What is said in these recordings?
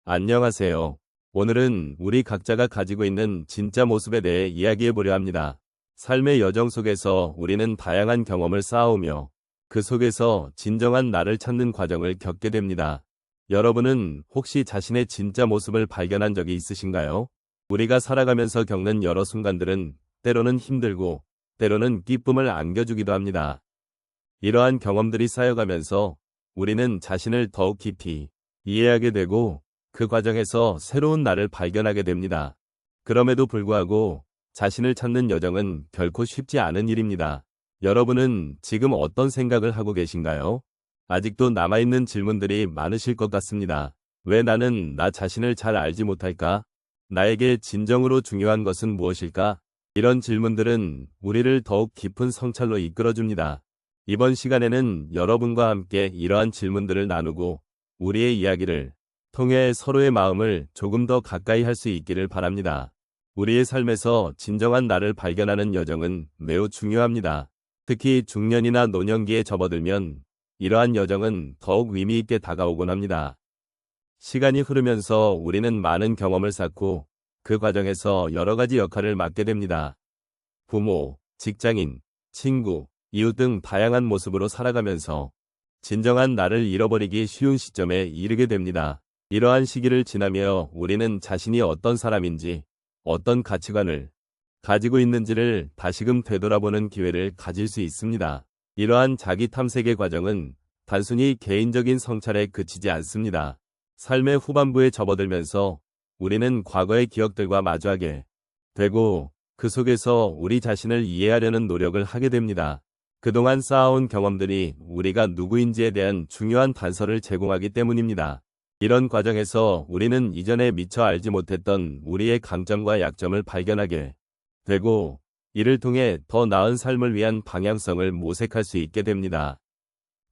안녕하세요. 오늘은 우리 각자가 가지고 있는 진짜 모습에 대해 이야기해 보려 합니다. 삶의 여정 속에서 우리는 다양한 경험을 쌓아오며 그 속에서 진정한 나를 찾는 과정을 겪게 됩니다. 여러분은 혹시 자신의 진짜 모습을 발견한 적이 있으신가요? 우리가 살아가면서 겪는 여러 순간들은 때로는 힘들고 때로는 기쁨을 안겨주기도 합니다. 이러한 경험들이 쌓여가면서 우리는 자신을 더욱 깊이 이해하게 되고 그 과정에서 새로운 나를 발견하게 됩니다. 그럼에도 불구하고 자신을 찾는 여정은 결코 쉽지 않은 일입니다. 여러분은 지금 어떤 생각을 하고 계신가요? 아직도 남아있는 질문들이 많으실 것 같습니다. 왜 나는 나 자신을 잘 알지 못할까? 나에게 진정으로 중요한 것은 무엇일까? 이런 질문들은 우리를 더욱 깊은 성찰로 이끌어줍니다. 이번 시간에는 여러분과 함께 이러한 질문들을 나누고 우리의 이야기를 통해 서로의 마음을 조금 더 가까이 할 수 있기를 바랍니다. 우리의 삶에서 진정한 나를 발견하는 여정은 매우 중요합니다. 특히 중년이나 노년기에 접어들면 이러한 여정은 더욱 의미 있게 다가오곤 합니다. 시간이 흐르면서 우리는 많은 경험을 쌓고 그 과정에서 여러 가지 역할을 맡게 됩니다. 부모, 직장인, 친구, 이웃 등 다양한 모습으로 살아가면서 진정한 나를 잃어버리기 쉬운 시점에 이르게 됩니다. 이러한 시기를 지나며 우리는 자신이 어떤 사람인지, 어떤 가치관을 가지고 있는지를 다시금 되돌아보는 기회를 가질 수 있습니다. 이러한 자기 탐색의 과정은 단순히 개인적인 성찰에 그치지 않습니다. 삶의 후반부에 접어들면서 우리는 과거의 기억들과 마주하게 되고 그 속에서 우리 자신을 이해하려는 노력을 하게 됩니다. 그동안 쌓아온 경험들이 우리가 누구인지에 대한 중요한 단서를 제공하기 때문입니다. 이런 과정에서 우리는 이전에 미처 알지 못했던 우리의 강점과 약점을 발견하게 되고 이를 통해 더 나은 삶을 위한 방향성을 모색할 수 있게 됩니다.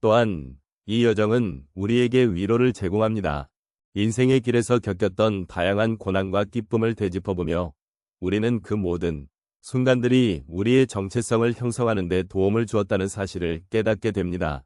또한 이 여정은 우리에게 위로를 제공합니다. 인생의 길에서 겪었던 다양한 고난과 기쁨을 되짚어보며 우리는 그 모든 순간들이 우리의 정체성을 형성하는 데 도움을 주었다는 사실을 깨닫게 됩니다.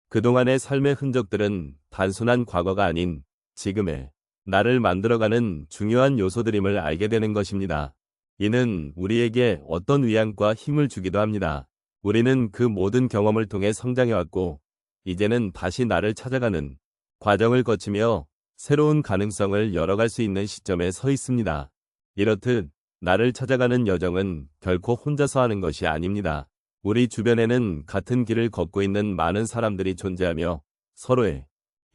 그동안의 삶의 흔적들은 단순한 과거가 아닌 지금의 나를 만들어가는 중요한 요소들임을 알게 되는 것입니다. 이는 우리에게 어떤 위안과 힘을 주기도 합니다. 우리는 그 모든 경험을 통해 성장해왔고 이제는 다시 나를 찾아가는 과정을 거치며 새로운 가능성을 열어갈 수 있는 시점에 서 있습니다. 이렇듯 나를 찾아가는 여정은 결코 혼자서 하는 것이 아닙니다. 우리 주변에는 같은 길을 걷고 있는 많은 사람들이 존재하며 서로의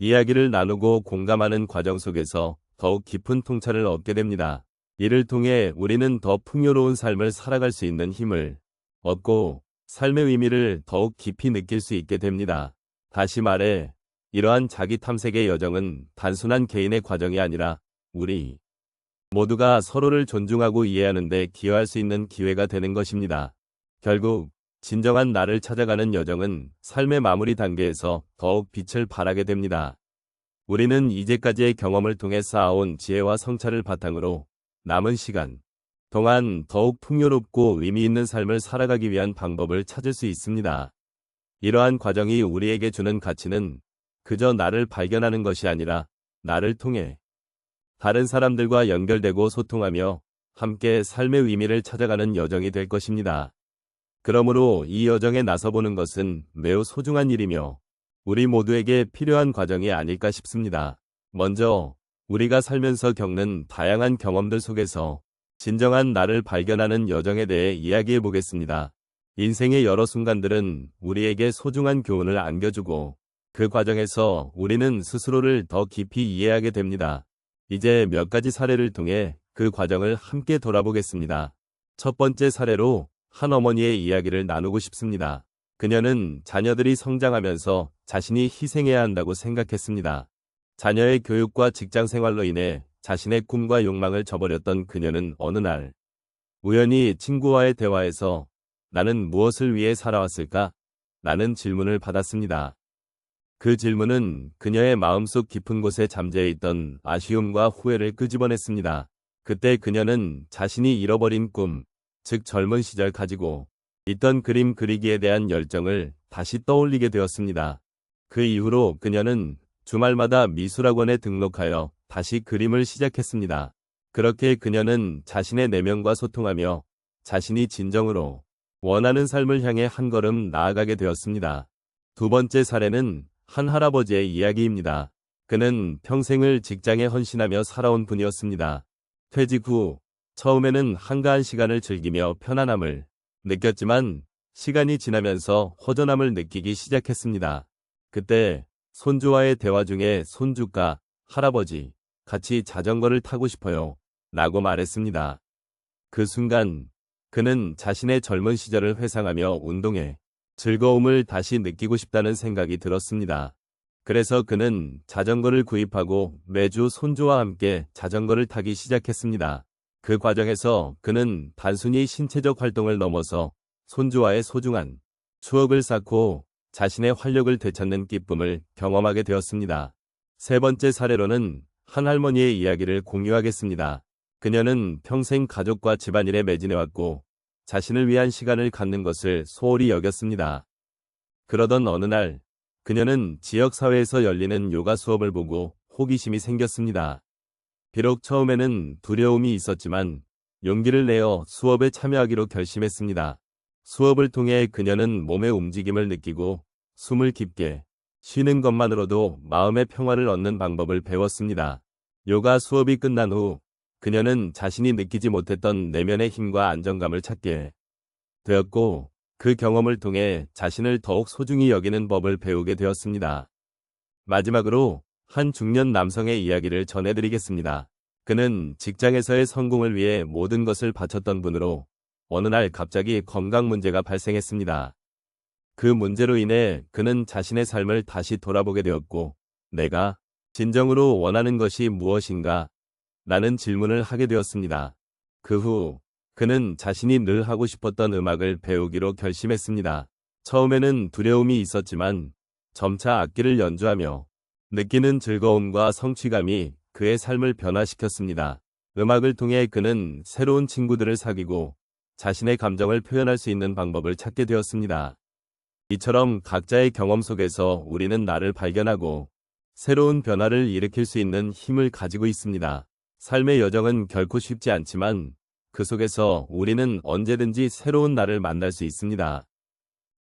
이야기를 나누고 공감하는 과정 속에서 더욱 깊은 통찰을 얻게 됩니다. 이를 통해 우리는 더 풍요로운 삶을 살아갈 수 있는 힘을 얻고 삶의 의미를 더욱 깊이 느낄 수 있게 됩니다. 다시 말해, 이러한 자기 탐색의 여정은 단순한 개인의 과정이 아니라 우리 모두가 서로를 존중하고 이해하는 데 기여할 수 있는 기회가 되는 것입니다. 결국 진정한 나를 찾아가는 여정은 삶의 마무리 단계에서 더욱 빛을 발하게 됩니다. 우리는 이제까지의 경험을 통해 쌓아온 지혜와 성찰을 바탕으로 남은 시간 동안 더욱 풍요롭고 의미 있는 삶을 살아가기 위한 방법을 찾을 수 있습니다. 이러한 과정이 우리에게 주는 가치는 그저 나를 발견하는 것이 아니라 나를 통해 다른 사람들과 연결되고 소통하며 함께 삶의 의미를 찾아가는 여정이 될 것입니다. 그러므로 이 여정에 나서보는 것은 매우 소중한 일이며 우리 모두에게 필요한 과정이 아닐까 싶습니다. 먼저 우리가 살면서 겪는 다양한 경험들 속에서 진정한 나를 발견하는 여정에 대해 이야기해 보겠습니다. 인생의 여러 순간들은 우리에게 소중한 교훈을 안겨주고 그 과정에서 우리는 스스로를 더 깊이 이해하게 됩니다. 이제 몇 가지 사례를 통해 그 과정을 함께 돌아보겠습니다. 첫 번째 사례로 한 어머니의 이야기를 나누고 싶습니다. 그녀는 자녀들이 성장하면서 자신이 희생해야 한다고 생각했습니다. 자녀의 교육과 직장 생활로 인해 자신의 꿈과 욕망을 저버렸던 그녀는 어느 날 우연히 친구와의 대화에서 나는 무엇을 위해 살아왔을까? 라는 질문을 받았습니다. 그 질문은 그녀의 마음속 깊은 곳에 잠재해 있던 아쉬움과 후회를 끄집어냈습니다. 그때 그녀는 자신이 잃어버린 꿈, 즉 젊은 시절 가지고 있던 그림 그리기에 대한 열정을 다시 떠올리게 되었습니다. 그 이후로 그녀는 주말마다 미술학원에 등록하여 다시 그림을 시작했습니다. 그렇게 그녀는 자신의 내면과 소통하며 자신이 진정으로 원하는 삶을 향해 한 걸음 나아가게 되었습니다. 두 번째 사례는 한 할아버지의 이야기입니다. 그는 평생을 직장에 헌신하며 살아온 분이었습니다. 퇴직 후 처음에는 한가한 시간을 즐기며 편안함을 느꼈지만 시간이 지나면서 허전함을 느끼기 시작했습니다. 그때 손주와의 대화 중에 손주가 할아버지, 같이 자전거를 타고 싶어요 라고 말했습니다. 그 순간 그는 자신의 젊은 시절을 회상하며 운동의 즐거움을 다시 느끼고 싶다는 생각이 들었습니다. 그래서 그는 자전거를 구입하고 매주 손주와 함께 자전거를 타기 시작했습니다. 그 과정에서 그는 단순히 신체적 활동을 넘어서 손주와의 소중한 추억을 쌓고 자신의 활력을 되찾는 기쁨을 경험하게 되었습니다. 세 번째 사례로는 한 할머니의 이야기를 공유하겠습니다. 그녀는 평생 가족과 집안일에 매진해왔고 자신을 위한 시간을 갖는 것을 소홀히 여겼습니다. 그러던 어느 날 그녀는 지역사회에서 열리는 요가 수업을 보고 호기심이 생겼습니다. 비록 처음에는 두려움이 있었지만 용기를 내어 수업에 참여하기로 결심했습니다. 수업을 통해 그녀는 몸의 움직임을 느끼고 숨을 깊게 쉬는 것만으로도 마음의 평화를 얻는 방법을 배웠습니다. 요가 수업이 끝난 후 그녀는 자신이 느끼지 못했던 내면의 힘과 안정감을 찾게 되었고 그 경험을 통해 자신을 더욱 소중히 여기는 법을 배우게 되었습니다. 마지막으로 한 중년 남성의 이야기를 전해드리겠습니다. 그는 직장에서의 성공을 위해 모든 것을 바쳤던 분으로 어느 날 갑자기 건강 문제가 발생했습니다. 그 문제로 인해 그는 자신의 삶을 다시 돌아보게 되었고 내가 진정으로 원하는 것이 무엇인가? 라는 질문을 하게 되었습니다. 그 후 그는 자신이 늘 하고 싶었던 음악을 배우기로 결심했습니다. 처음에는 두려움이 있었지만 점차 악기를 연주하며 느끼는 즐거움과 성취감이 그의 삶을 변화시켰습니다. 음악을 통해 그는 새로운 친구들을 사귀고 자신의 감정을 표현할 수 있는 방법을 찾게 되었습니다. 이처럼 각자의 경험 속에서 우리는 나를 발견하고 새로운 변화를 일으킬 수 있는 힘을 가지고 있습니다. 삶의 여정은 결코 쉽지 않지만 그 속에서 우리는 언제든지 새로운 나를 만날 수 있습니다.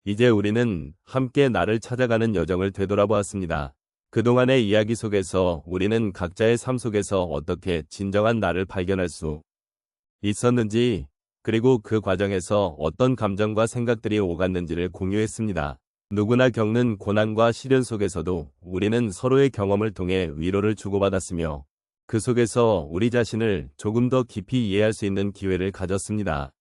이제 우리는 함께 나를 찾아가는 여정을 되돌아보았습니다. 그동안의 이야기 속에서 우리는 각자의 삶 속에서 어떻게 진정한 나를 발견할 수 있었는지, 그리고 그 과정에서 어떤 감정과 생각들이 오갔는지를 공유했습니다. 누구나 겪는 고난과 시련 속에서도 우리는 서로의 경험을 통해 위로를 주고받았으며 그 속에서 우리 자신을 조금 더 깊이 이해할 수 있는 기회를 가졌습니다.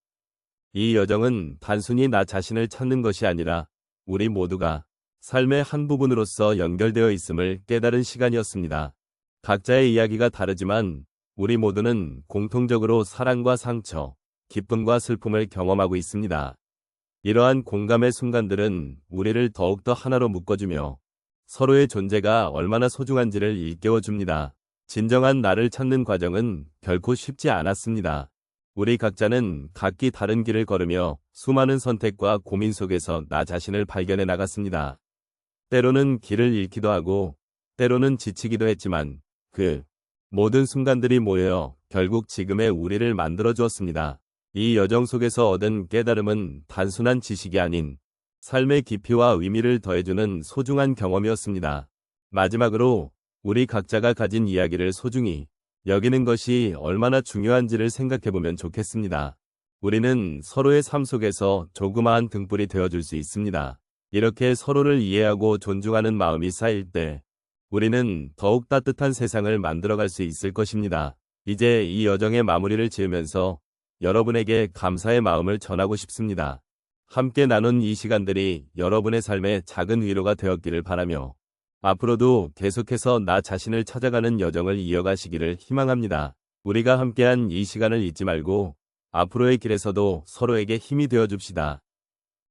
이 여정은 단순히 나 자신을 찾는 것이 아니라 우리 모두가 삶의 한 부분으로서 연결되어 있음을 깨달은 시간이었습니다. 각자의 이야기가 다르지만 우리 모두는 공통적으로 사랑과 상처, 기쁨과 슬픔을 경험하고 있습니다. 이러한 공감의 순간들은 우리를 더욱더 하나로 묶어주며 서로의 존재가 얼마나 소중한지를 일깨워줍니다. 진정한 나를 찾는 과정은 결코 쉽지 않았습니다. 우리 각자는 각기 다른 길을 걸으며 수많은 선택과 고민 속에서 나 자신을 발견해 나갔습니다. 때로는 길을 잃기도 하고 때로는 지치기도 했지만 그 모든 순간들이 모여 결국 지금의 우리를 만들어 주었습니다. 이 여정 속에서 얻은 깨달음은 단순한 지식이 아닌 삶의 깊이와 의미를 더해주는 소중한 경험이었습니다. 마지막으로 우리 각자가 가진 이야기를 소중히 여기는 것이 얼마나 중요한지를 생각해보면 좋겠습니다. 우리는 서로의 삶 속에서 조그마한 등불이 되어줄 수 있습니다. 이렇게 서로를 이해하고 존중하는 마음이 쌓일 때 우리는 더욱 따뜻한 세상을 만들어갈 수 있을 것입니다. 이제 이 여정의 마무리를 지으면서 여러분에게 감사의 마음을 전하고 싶습니다. 함께 나눈 이 시간들이 여러분의 삶에 작은 위로가 되었기를 바라며 앞으로도 계속해서 나 자신을 찾아가는 여정을 이어가시기를 희망합니다. 우리가 함께한 이 시간을 잊지 말고 앞으로의 길에서도 서로에게 힘이 되어줍시다.